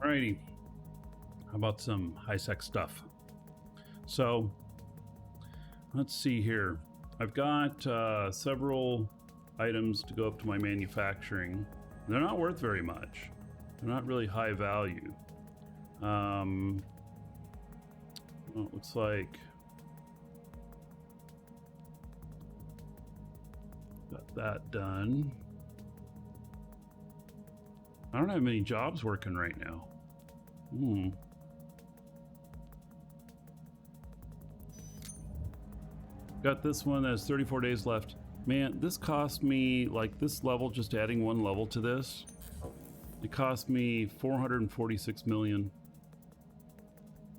Alrighty, how about some high-sec stuff? So, let's see here. I've got several items to go up to my manufacturing. They're not worth very much. They're not really high value. Well, it looks like got that done. I don't have many jobs working right now. Got this one that has 34 days left. Man, this cost me, like this level, just adding one level to this, it cost me 446 million.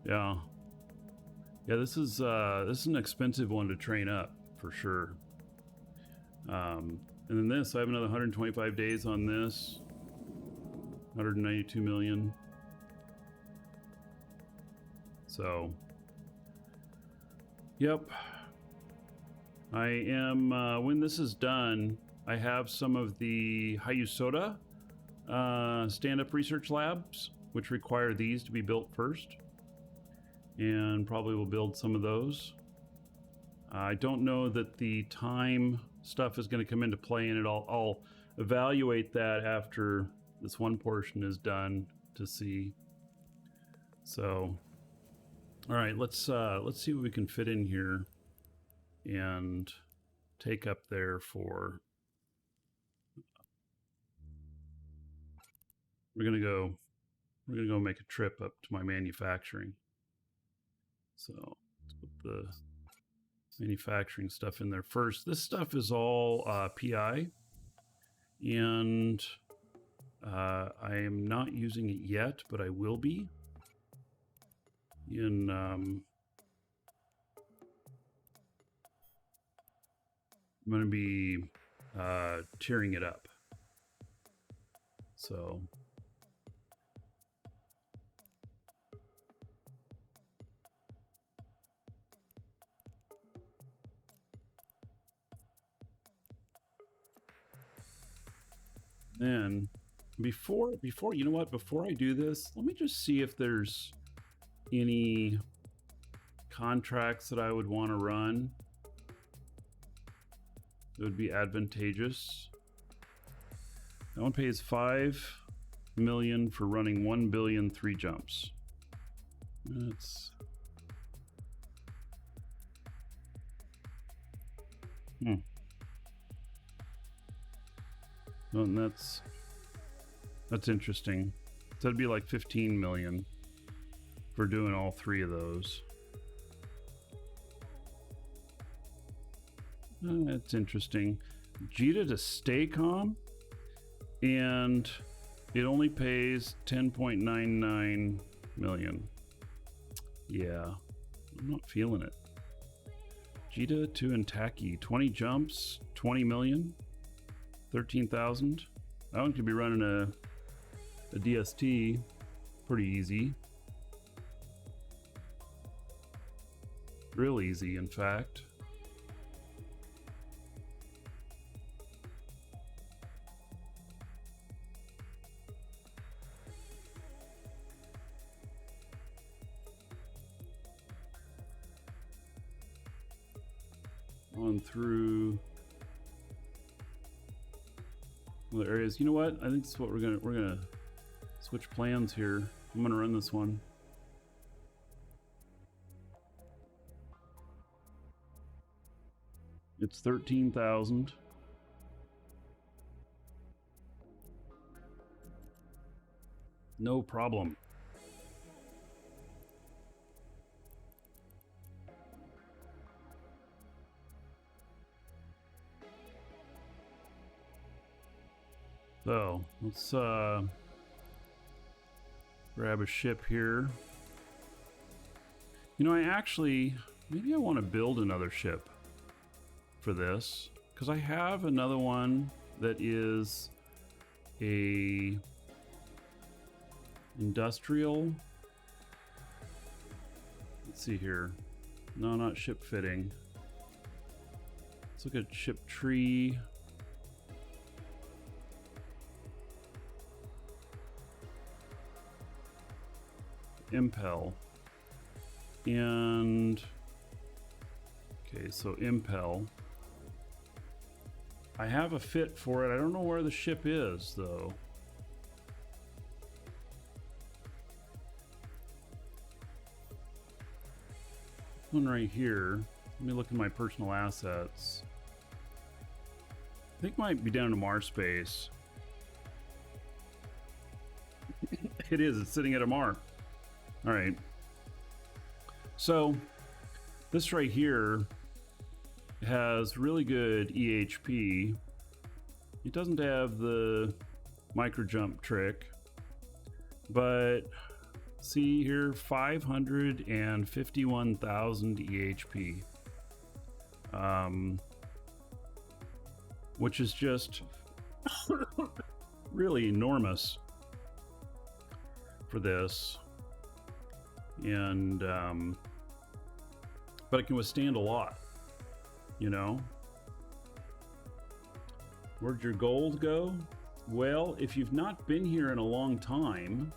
Yeah, this is an expensive one to train up for sure. And then this, I have another 125 days on this. 192 million. So, yep. I am, when this is done, I have some of the Hayusoda stand-up research labs, which require these to be built first. And probably will build some of those. I don't know that the time stuff is going to come into play in it. I'll evaluate that after this one portion is done to see. So, all right, let's see what we can fit in here and take up there for. We're gonna go make a trip up to my manufacturing. So let's put the manufacturing stuff in there first. This stuff is all PI, and I am not using it yet, but I will be in I'm going to be tearing it up. So then before you know what, before I do this, let me just see if there's any contracts that I would want to run. It would be advantageous. That one pays 5 million for running 1 billion 3 jumps. That's well, and that's interesting. So that'd be like 15 million for doing all 3 of those. That's interesting. Jita to stay calm, and it only pays 10.99 million. Yeah, I'm not feeling it. Jita to Intaki, 20 jumps, 20 million, 13,000. That one could be running a DST pretty easy. Real easy, in fact. On through other areas. You know what? I think this is what we're gonna switch plans here. I'm gonna run this one. It's 13,000. No problem. So let's grab a ship here. You know, maybe I want to build another ship for this, because I have another one that is a industrial. Let's see here. No, not ship fitting. Let's look at ship tree. Impel. And okay, so Impel. I have a fit for it. I don't know where the ship is though. One right here. Let me look at my personal assets. I think it might be down to Mars space. It is. It's sitting at a Mar. All right. So this right here has really good EHP. It doesn't have the micro jump trick, but see here, 551,000 EHP, which is just really enormous for this. And but it can withstand a lot, you know. Where'd your gold go? Well, if you've not been here in a long time,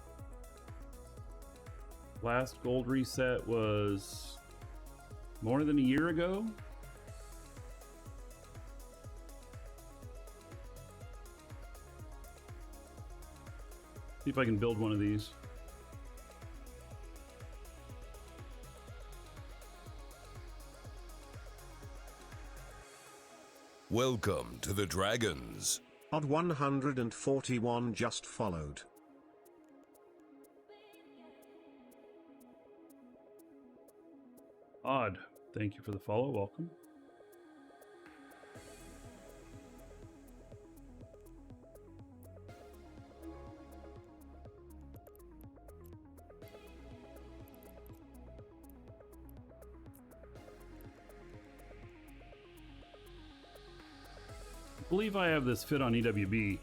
last gold reset was more than a year ago. See if I can build one of these. Welcome to the Dragons. Odd 141 just followed. Odd, thank you for the follow. Welcome. I believe I have this fit on EWB.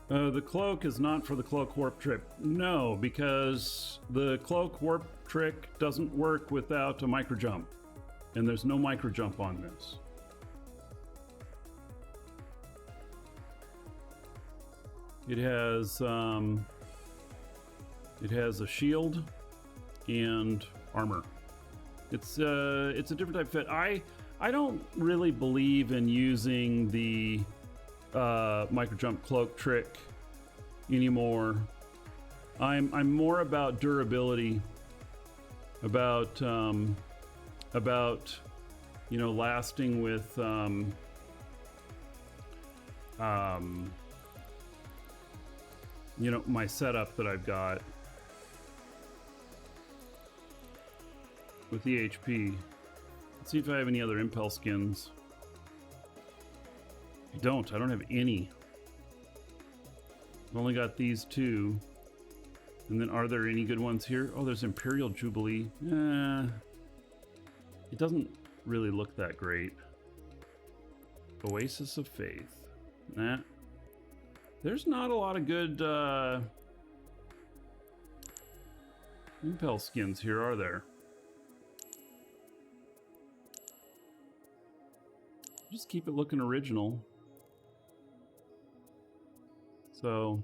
The cloak is not for the cloak warp trick. No, because the cloak warp trick doesn't work without a micro jump, and there's no micro jump on this. It has a shield and armor. It's a different type fit. I don't really believe in using the micro jump cloak trick anymore. I'm more about durability, about you know, lasting with you know, my setup that I've got with EHP. Let's see if I have any other Impel skins. I don't have any. I've only got these two. And then are there any good ones here? Oh, there's Imperial Jubilee. It doesn't really look that great. Oasis of Faith. Nah. There's not a lot of good Impel skins here, are there? Just keep it looking original. So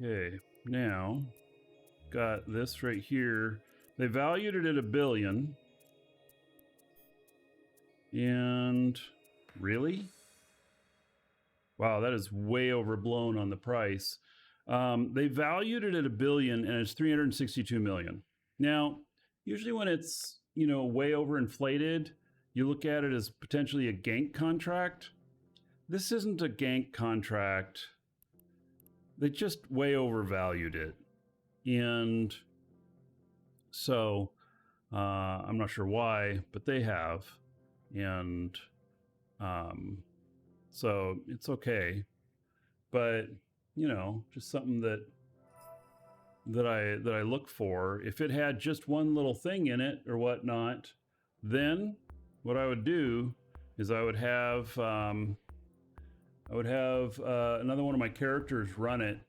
okay, now got this right here. They valued it at $1 billion. And really? Wow, that is way overblown on the price. They valued it at $1 billion and it's 362 million. Now, usually when it's, you know, way overinflated, you look at it as potentially a gank contract. This isn't a gank contract. They just way overvalued it. And so I'm not sure why, but they have. And so it's okay. But, you know, just something that I look for. If it had just one little thing in it or whatnot, then what I would do is I would have I would have another one of my characters run it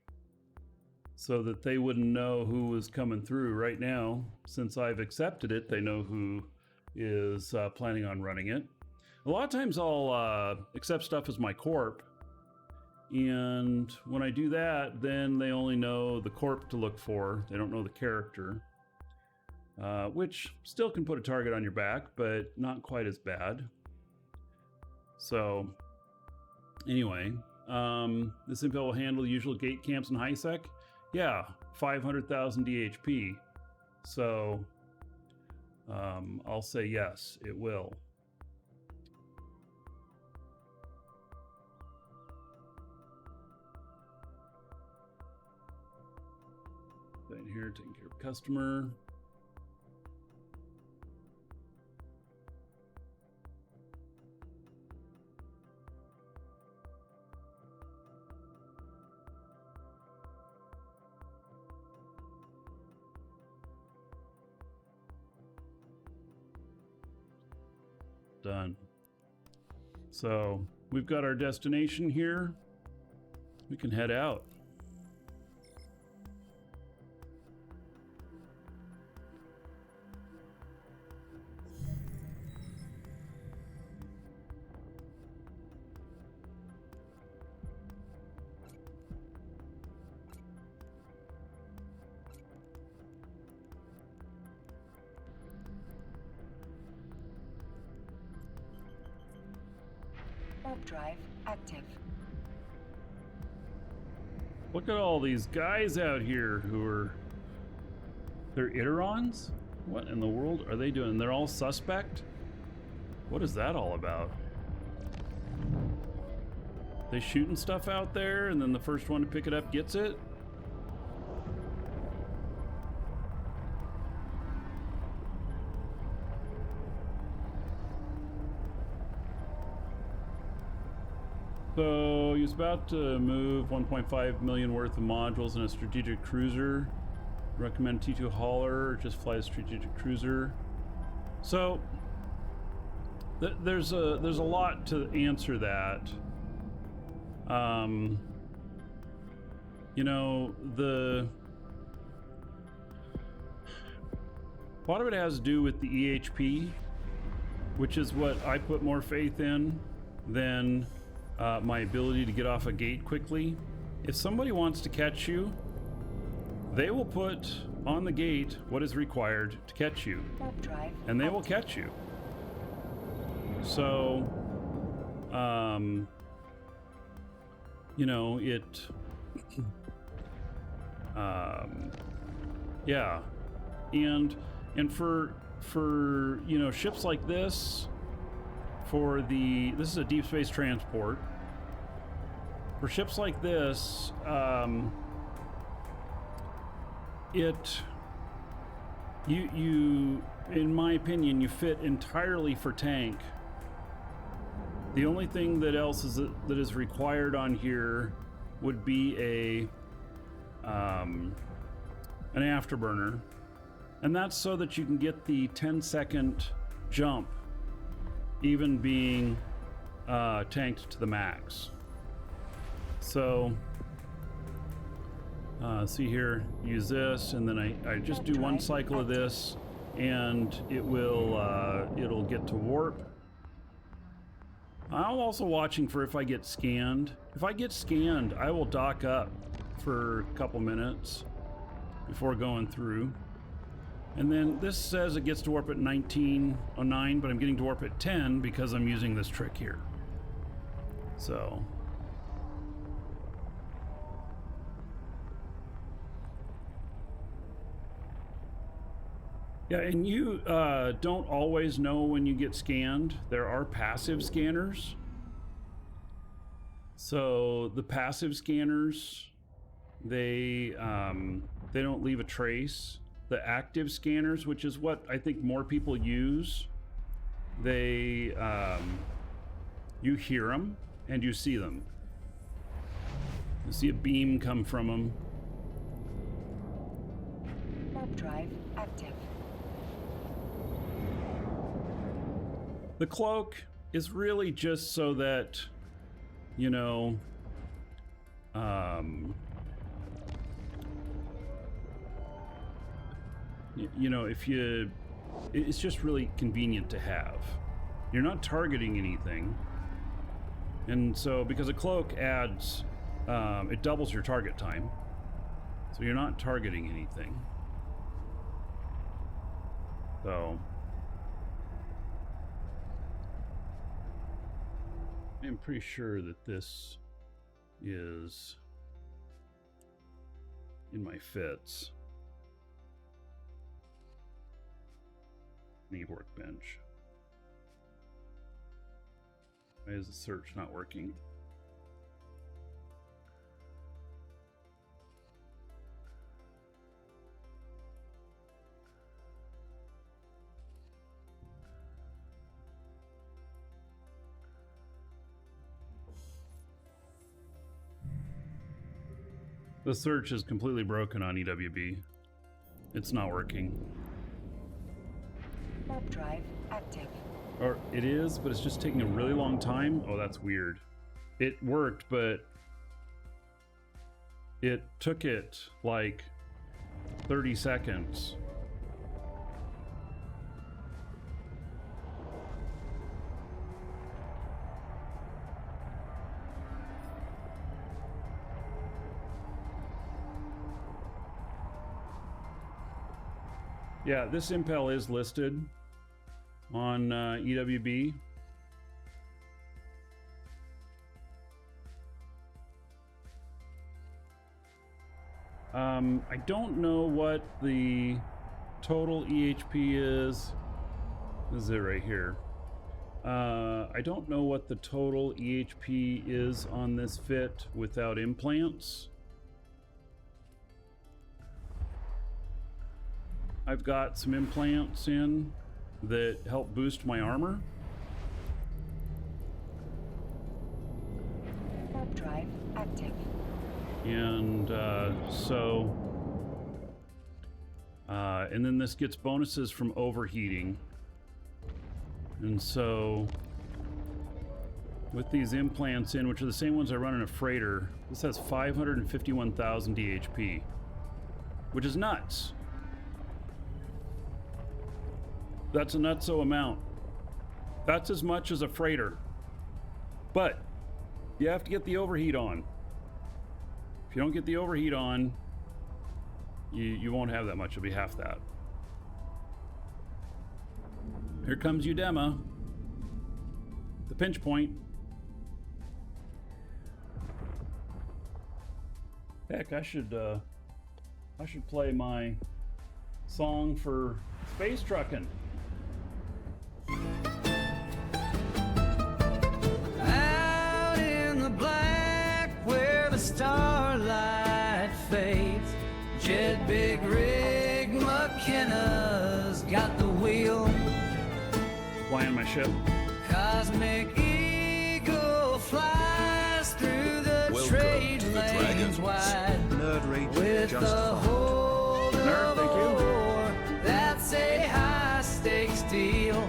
so that they wouldn't know who was coming through. Right now, since I've accepted it, they know who is planning on running it. A lot of times I'll accept stuff as my corp, and when I do that, then they only know the corp to look for. They don't know the character, which still can put a target on your back, but not quite as bad. So anyway, this Impel will handle the usual gate camps and high sec. Yeah, 500,000 EHP. So I'll say yes, it will. Right here, taking care of customer. Done. So we've got our destination here. We can head out. Warp drive active. Look at all these guys out here who are... They're Iterons? What in the world are they doing? They're all suspect? What is that all about? They shooting stuff out there and then the first one to pick it up gets it? So he's about to move 1.5 million worth of modules in a strategic cruiser. Recommend T2 hauler or just fly a strategic cruiser. So there's a lot to answer that. You know, a lot of it has to do with the EHP, which is what I put more faith in than my ability to get off a gate quickly. If somebody wants to catch you, they will put on the gate what is required to catch you, and they will catch you. So, you know, it, yeah, and for you know, ships like this, this is a deep space transport. For ships like this, you, in my opinion, you fit entirely for tank. The only thing that is required on here would be an afterburner, and that's so that you can get the 10-second jump, even being tanked to the max. So see here, use this, and then I just do one cycle of this, and it will it'll get to warp. I'm also watching for if I get scanned. If I get scanned, I will dock up for a couple minutes before going through. And then this says it gets to warp at 1909, but I'm getting to warp at 10 because I'm using this trick here. So yeah, and you don't always know when you get scanned. There are passive scanners. So the passive scanners, they don't leave a trace. The active scanners, which is what I think more people use, they you hear them and you see them. You see a beam come from them. Warp drive active. The cloak is really just so that, you know, if you, it's just really convenient to have. You're not targeting anything. And so, because a cloak adds, it doubles your target time. So you're not targeting anything. So, I'm pretty sure that this is in my fits. Need workbench. Why is the search not working? The search is completely broken on EWB. It's not working. Warp drive active. Or it is, but it's just taking a really long time. Oh, that's weird. It worked, but it took it like 30 seconds. Yeah, this Impel is listed on EWB. I don't know what the total EHP is. This is it right here. I don't know what the total EHP is on this fit without implants. I've got some implants in that help boost my armor. Warp drive active. And and then this gets bonuses from overheating. And so with these implants in, which are the same ones I run in a freighter, this has 551,000 DHP, which is nuts. That's a nutso amount. That's as much as a freighter. But you have to get the overheat on. If you don't get the overheat on, you won't have that much. It'll be half that. Here comes Udema. The pinch point. Heck, I should play my song for space trucking. Out in the black where the starlight fades, Jet Big Rig McKenna's got the wheel. Flying my ship. Cosmic Eagle flies through the Welcome trade to the lanes Dragons. wide Nerd Rage with just the fine. hold Nerd, of thank you. war. That's a high stakes deal.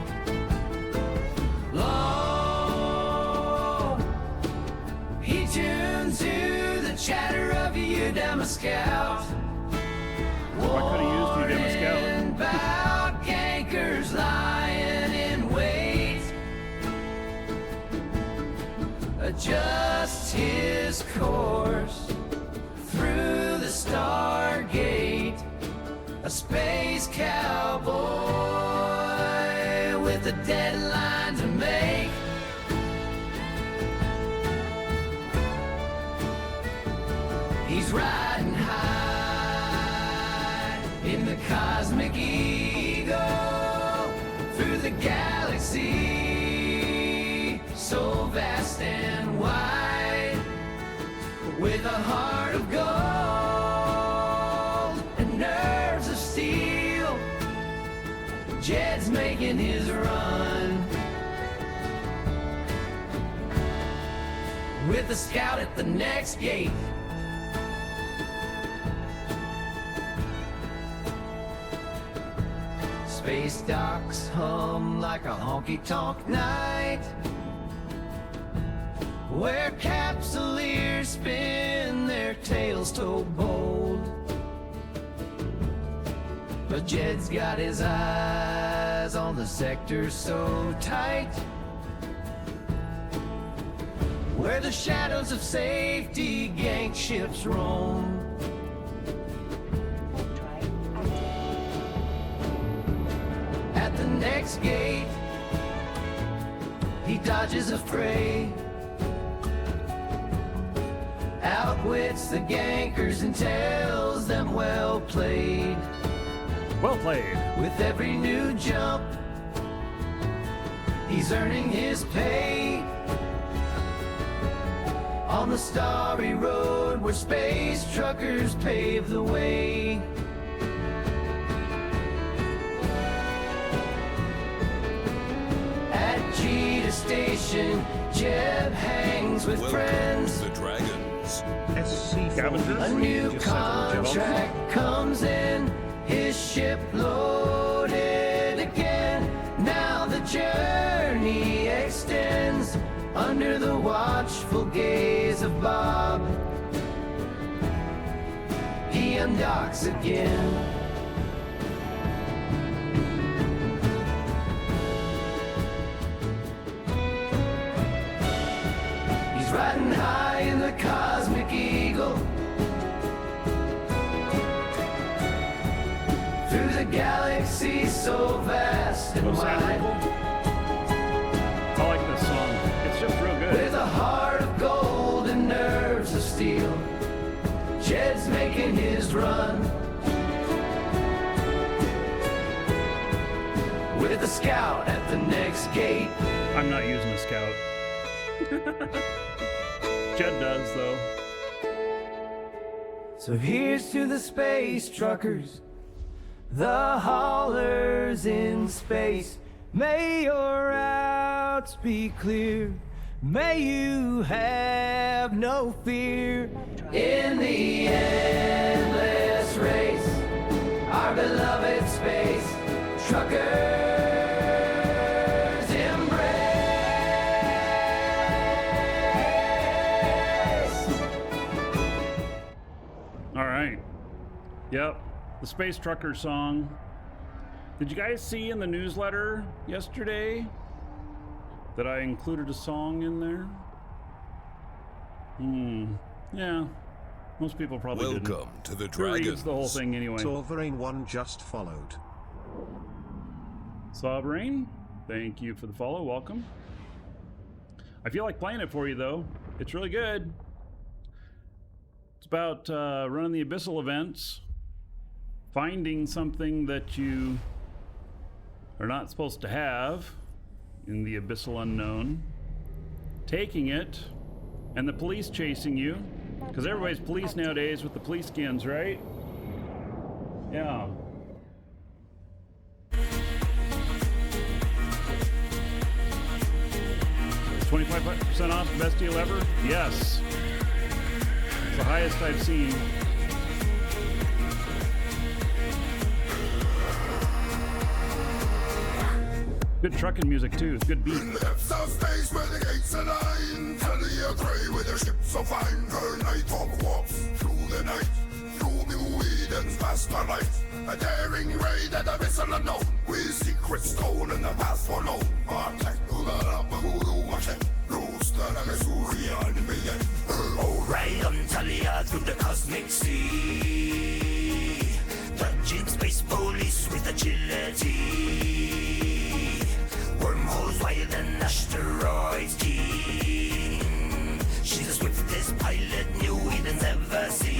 Long he tunes to the chatter of Udema Scout. I could have used Udema Scout. About cankers lying in wait. Adjust his course through the Stargate. A space cowboy with a deadline to make. He's riding high in the Cosmic Eagle through the galaxy, so vast and wide, with a heart of gold and nerves of steel. Jed's making his run with the scout at the next gate. Space docks hum like a honky-tonk night. where capsuleers spin their tails so bold. But Jed's got his eyes on the sector so tight, where the shadows of safety gank ships roam. Drive active. At the next gate, he dodges a fray, outwits the gankers and tells them well played. Well played. With every new jump, he's earning his pay on the starry road where space truckers pave the way. At Cheetah Station, Jeb hangs with Welcome friends. to the Dragons. Scavenger? A new contract comes in, his ship loaded again. Now the journey extends under the watchful gaze of Bob. He undocks again. He's riding high in the Cosmic Eagle through the galaxy so vast and wide, I like this song. It's just real good. with a heart of gold and nerves of steel. Jed's making his run with a scout at the next gate. I'm not using a scout. Jed does, though. So here's to the space truckers, the haulers in space. May your routes be clear, may you have no fear. In the endless race, our beloved space truckers embrace. All right. Yep. The Space Trucker song. Did you guys see in the newsletter yesterday that I included a song in there? Yeah. Most people probably didn't. Welcome to the Who reads Dragons. the whole thing anyway? Sovereign one just followed. Sovereign, thank you for the follow. Welcome. I feel like playing it for you, though. It's really good. It's about running the Abyssal events, finding something that you are not supposed to have in the Abyssal Unknown, taking it, and the police chasing you, because everybody's police nowadays with the police skins, right? Yeah. It's 25% off, best deal ever? Yes. It's the highest I've seen. Good trucking music too, it's good beat. Depths of space where the gates align. Tally a grey with their ships so fine. Her night hawk walks through the night. Through New Eden's vast light. A daring raid at the vessel unknown. With secret stolen, the path for known. Artek, Ulara, Bahuru, Washet. Rooster, Mesurian, Billion. Orion, Talia through the cosmic sea. Dodging space police with agility. Wormholes wild and asteroids keen. She's the swiftest pilot New Eden's ever seen.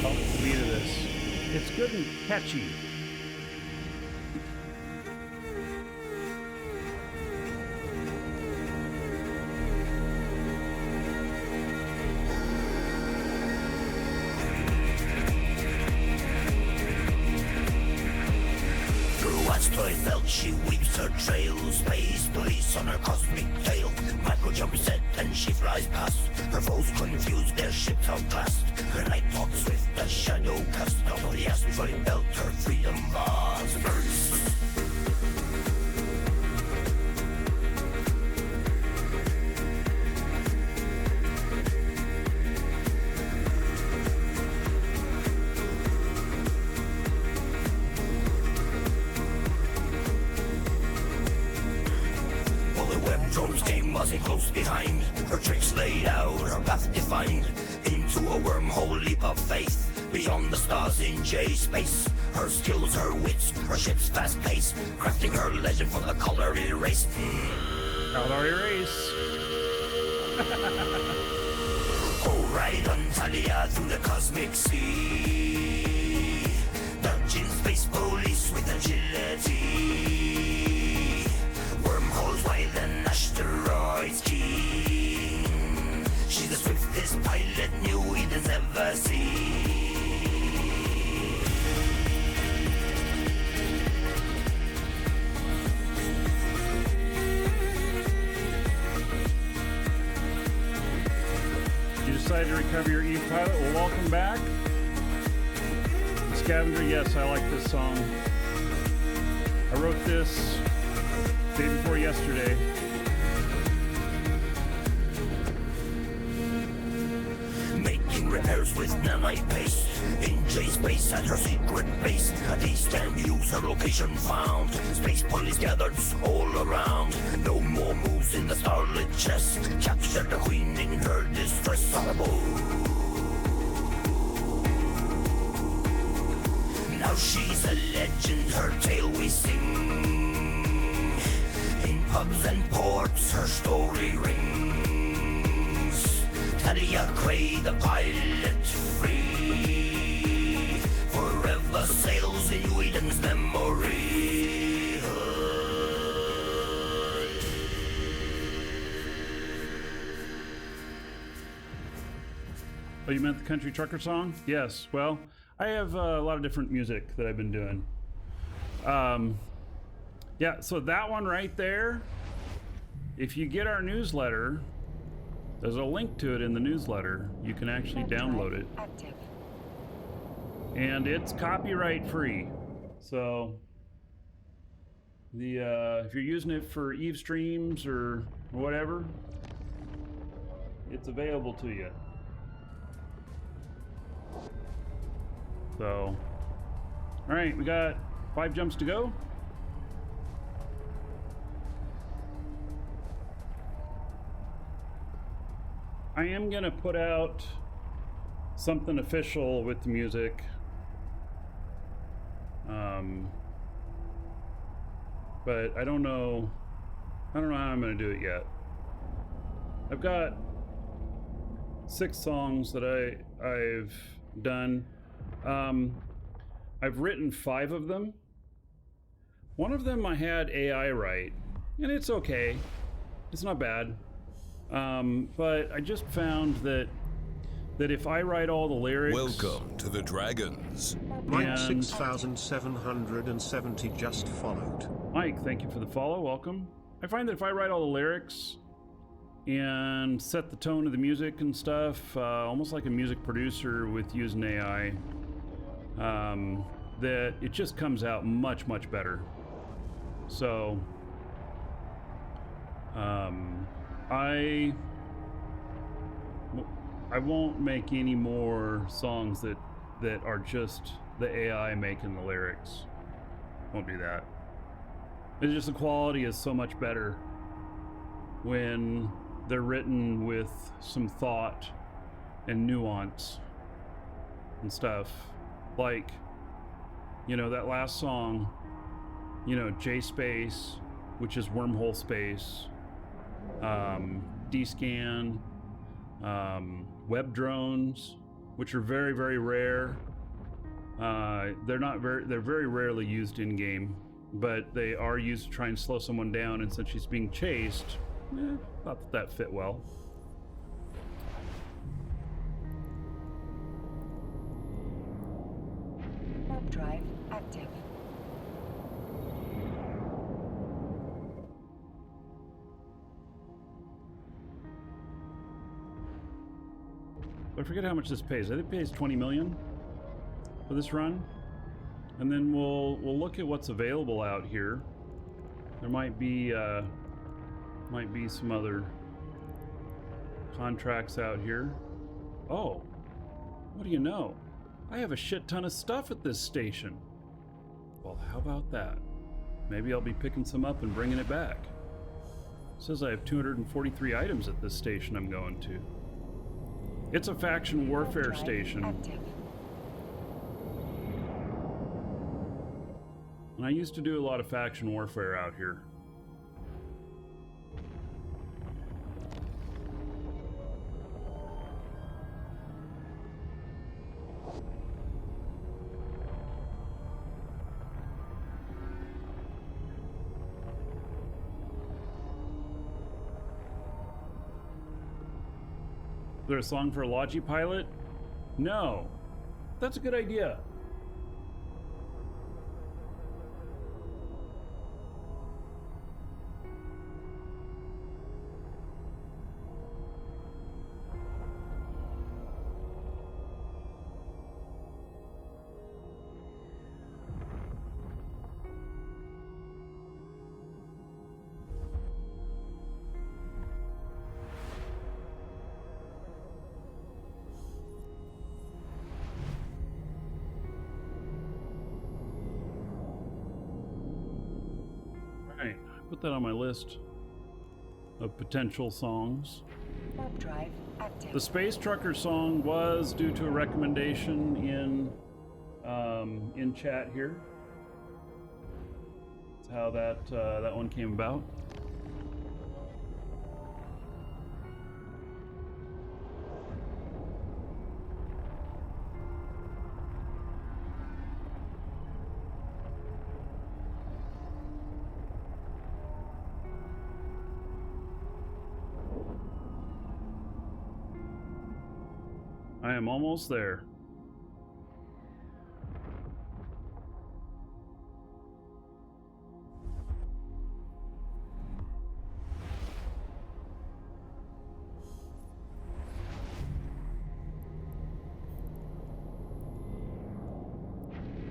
Oh, the beat of this. It's good and catchy. Asteroid belt, she weaves her trail. Space police on her cosmic tail. Micro jump set and she flies past. Her foes confused, their ships outclassed. Her night hawk swift as shadow cast. Out of the asteroid belt, her freedom bars burst. web drones came buzzing close behind. Her tricks laid out, her path defined. Into a wormhole leap of faith. Beyond the stars in J-space. Her skills, her wits, her ship's fast pace. Crafting her legend for the color erase. Color erase. Oh, ride on Talia through the cosmic sea. Dodging space police with agility. Wormholes wild and asteroids keen. She's the swiftest pilot New Eden's ever seen. Decided to recover your Eve pilot. Well, welcome back. Scavenger, yes, I like this song. I wrote this day before yesterday. Making repairs with nanite paste. In J-space at her secret base. A eastern user location found. Space police gathered all around. No more moves in the starlit chest. Captured the queen in her distress. Now she's a legend, her tale we sing. In pubs and ports, her story rings. Talia Quay, the pilot free. Forever sails in Eden's memory. Oh, you meant the country trucker song? Yes. Well, I have a lot of different music that I've been doing. Yeah, so that one right there, if you get our newsletter, there's a link to it in the newsletter. You can actually download it. Active. And it's copyright free. So if you're using it for Eve streams or whatever, it's available to you. So, all right, we got 5 jumps to go. I am gonna put out something official with the music. But I don't know how I'm gonna do it yet. I've got 6 songs that I've done. I've written 5 of them. One of them I had AI write, and it's okay. It's not bad. But I just found that if I write all the lyrics... Welcome to the Dragons. Mike And- 6770 just followed. Mike, thank you for the follow. Welcome. I find that if I write all the lyrics and set the tone of the music and stuff, almost like a music producer with using AI, that it just comes out much, much better. So, I won't make any more songs that are just the AI making the lyrics. Won't do that. It's just the quality is so much better when they're written with some thought and nuance and stuff. Like, you know, that last song, you know, J-Space, which is wormhole space, D-Scan, web drones, which are very, very rare. They're very rarely used in game, but they are used to try and slow someone down, and since she's being chased, thought that fit well. Warp drive active. I forget how much this pays. I think it pays 20 million for this run. And then we'll look at what's available out here. There might be some other contracts out here. Oh, what do you know? I have a shit ton of stuff at this station. Well, how about that? Maybe I'll be picking some up and bringing it back. says I have 243 items at this station I'm going to. It's a faction warfare Drive station. active. And I used to do a lot of faction warfare out here. Is there a song for a Logi pilot? No. That's a good idea. Alright, put that on my list of potential songs. Warp drive active. The Space Trucker song was due to a recommendation in chat here. That's how that one came about. I am almost there.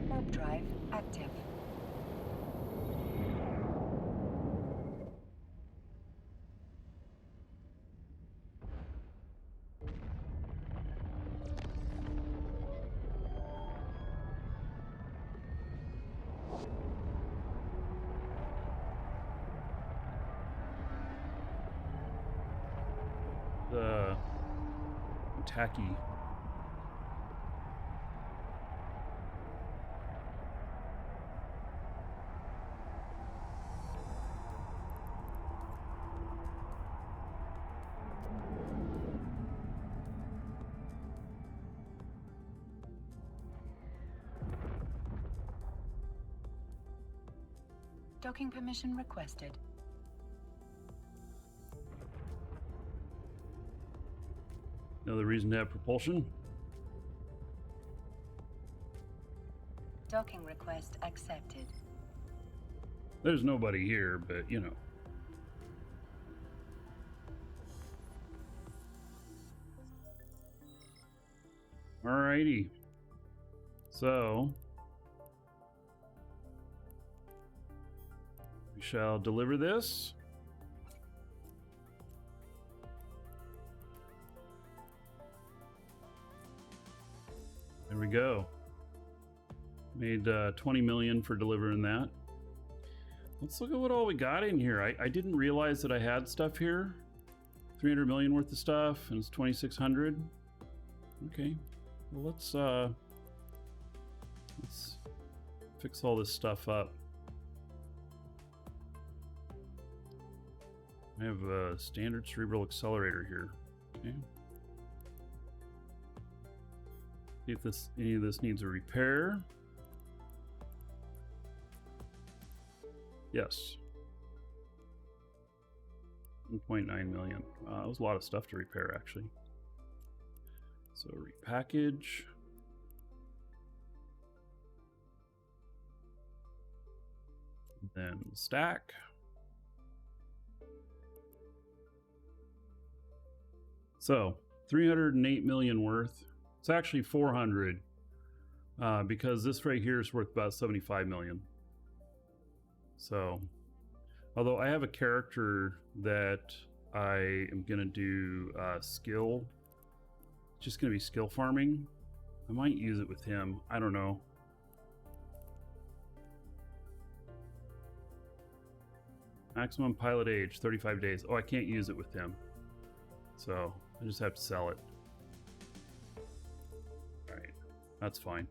Warp drive active. The tacky. Docking permission requested. Another reason to have propulsion. Docking request accepted. There's nobody here, but you know. Alrighty. So we shall deliver this. There we go. Made 20 million for delivering that. Let's look at what all we got in here. I didn't realize that I had stuff here. 300 million worth of stuff, and it's 2,600. Okay. Well, let's fix all this stuff up. I have a standard cerebral accelerator here. Okay. See if any of this needs a repair. Yes. 1.9 million. That was a lot of stuff to repair, actually. So repackage. Then stack. So 308 million worth. It's actually 400 because this right here is worth about 75 million. So, although I have a character that I am gonna do skill, just gonna be skill farming. I might use it with him. I don't know. Maximum pilot age, 35 days. Oh, I can't use it with him. So I just have to sell it. Alright, that's fine.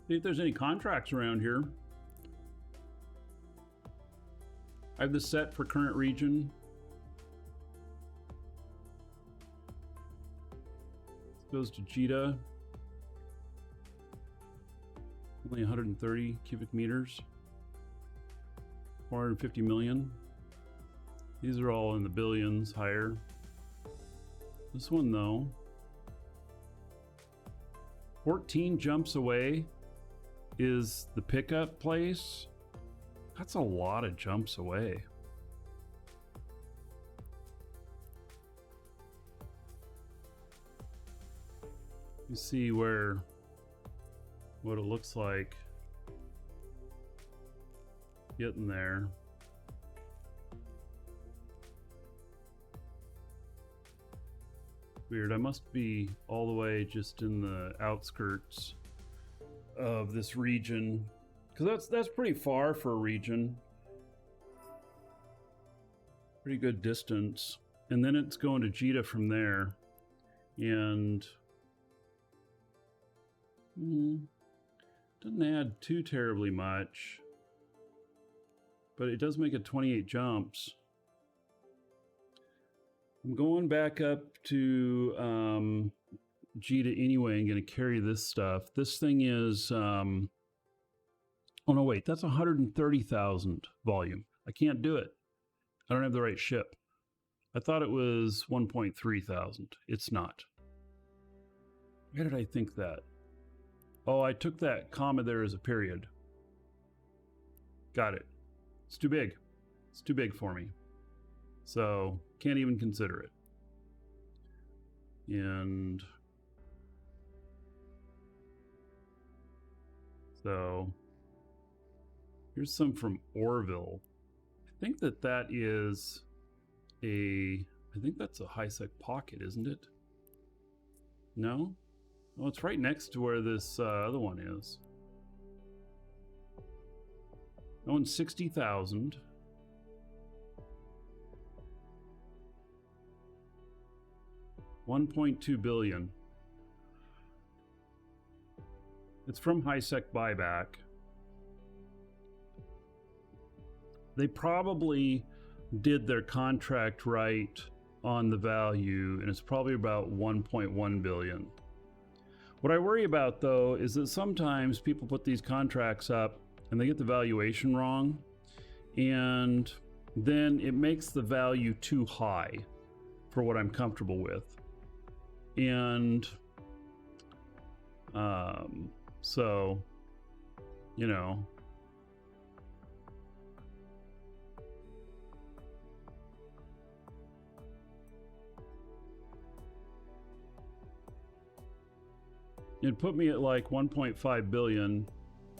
See if there's any contracts around here. I have the set for current region. Goes to Jita. Only 130 cubic meters. 450 million. These are all in the billions higher. This one though, 14 jumps away is the pickup place. That's a lot of jumps away. You see what it looks like getting there. Weird, I must be all the way just in the outskirts of this region, because that's pretty far for a region. Pretty good distance. And then it's going to Jita from there. And doesn't add too terribly much, but it does make it 28 jumps. I'm going back up to Jita anyway and going to carry this stuff. This thing is oh no, wait, that's 130,000 volume. I can't do it. I don't have the right ship. I thought it was 1.3 thousand. It's not. Where did I think that? Oh, I took that comma there as a period. Got it. It's too big. It's too big for me. So, can't even consider it. And so, here's some from Orville. I think that is I think that's a high-sec pocket, isn't it? No? Well, it's right next to where this other one is. That one's 60,000. $1.2 billion. It's from high-sec buyback. They probably did their contract right on the value, and it's probably about 1.1 billion. What I worry about though is that sometimes people put these contracts up and they get the valuation wrong, and then it makes the value too high for what I'm comfortable with. And so, you know, it'd put me at like 1.5 billion,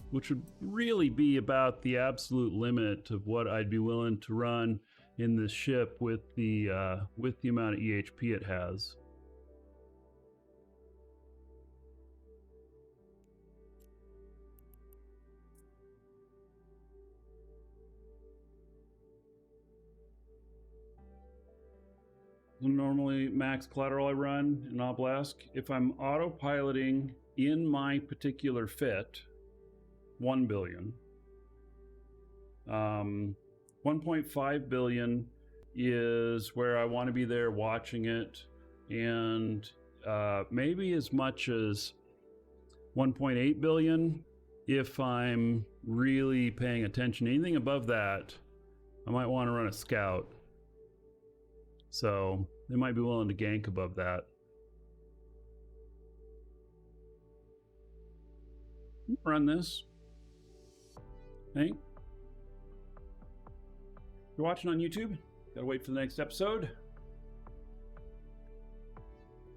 which would really be about the absolute limit of what I'd be willing to run in this ship with the amount of EHP it has. Normally max collateral I run in Obelisk. If I'm autopiloting in my particular fit, 1 billion. 1.5 billion is where I want to be there watching it, and maybe as much as 1.8 billion if I'm really paying attention. Anything above that, I might want to run a scout. So they might be willing to gank above that. Run this. Hey. If you're watching on YouTube, gotta wait for the next episode.